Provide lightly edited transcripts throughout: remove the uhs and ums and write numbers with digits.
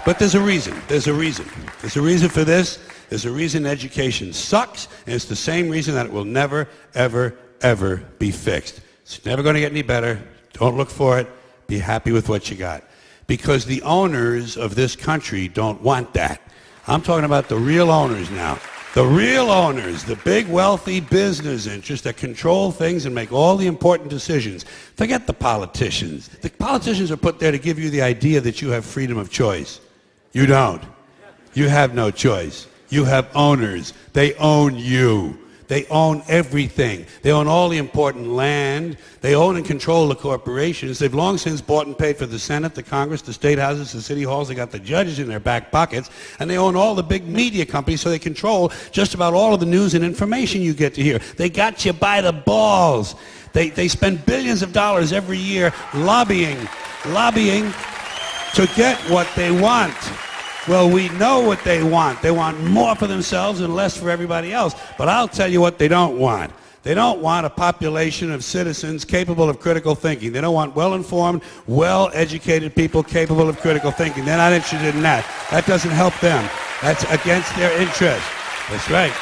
But there's a reason. There's a reason. There's a reason for this. There's a reason education sucks, and it's the same reason that it will never, ever, ever be fixed. It's never going to get any better. Don't look for it. Be happy with what you got. Because the owners of this country don't want that. I'm talking about the real owners now. The real owners, the big wealthy business interests that control things and make all the important decisions. Forget the politicians. The politicians are put there to give you the idea that you have freedom of choice. You don't. You have no choice. You have owners. They own you. They own everything. They own all the important land. They own and control the corporations. They've long since bought and paid for the Senate, the Congress, the state houses, the city halls. They got the judges in their back pockets. And they own all the big media companies, so they control just about all of the news and information you get to hear. They got you by the balls. They spend billions of dollars every year lobbying to get what they want. Well, we know what they want. They want more for themselves and less for everybody else. But I'll tell you what they don't want. They don't want a population of citizens capable of critical thinking. They don't want well-informed, well-educated people capable of critical thinking. They're not interested in that. That doesn't help them. That's against their interest. That's right.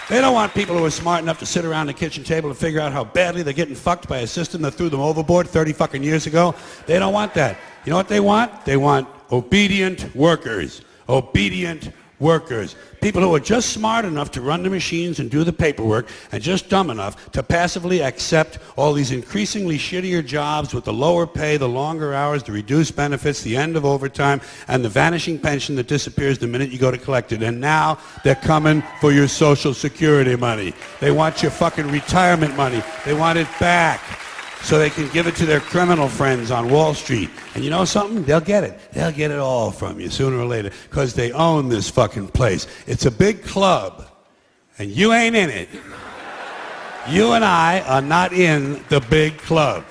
They don't want people who are smart enough to sit around the kitchen table and figure out how badly they're getting fucked by a system that threw them overboard 30 fucking years ago. They don't want that. You know what they want? They want obedient workers. Obedient workers. People who are just smart enough to run the machines and do the paperwork and just dumb enough to passively accept all these increasingly shittier jobs with the lower pay, the longer hours, the reduced benefits, the end of overtime, and the vanishing pension that disappears the minute you go to collect it. And now they're coming for your Social Security money. They want your fucking retirement money. They want it back, so they can give it to their criminal friends on Wall Street. And you know something? They'll get it. They'll get it all from you sooner or later, because they own this fucking place. It's a big club, and you ain't in it. You and I are not in the big club.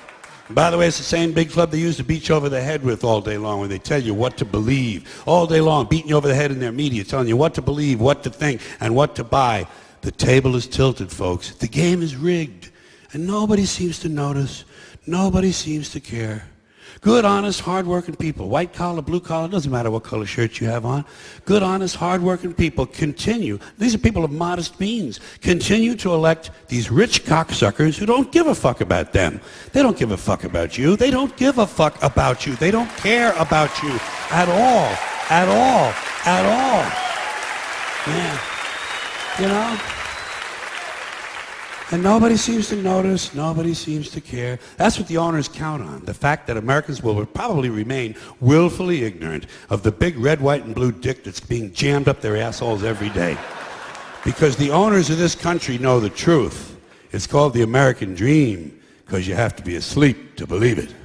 And by the way, it's the same big club they used to beat you over the head with all day long when they tell you what to believe. All day long, beating you over the head in their media, telling you what to believe, what to think, and what to buy. The table is tilted, folks. The game is rigged. And nobody seems to notice. Nobody seems to care. Good, honest, hard-working people, white collar, blue collar, doesn't matter what color shirt you have on. Good, honest, hard-working people continue. These are people of modest means. Continue to elect these rich cocksuckers who don't give a fuck about them. They don't give a fuck about you. They don't give a fuck about you. They don't care about you at all. At all. At all. Yeah. You know? And nobody seems to notice, nobody seems to care. That's what the owners count on, the fact that Americans will probably remain willfully ignorant of the big red, white, and blue dick that's being jammed up their assholes every day. Because the owners of this country know the truth. It's called the American dream, because you have to be asleep to believe it.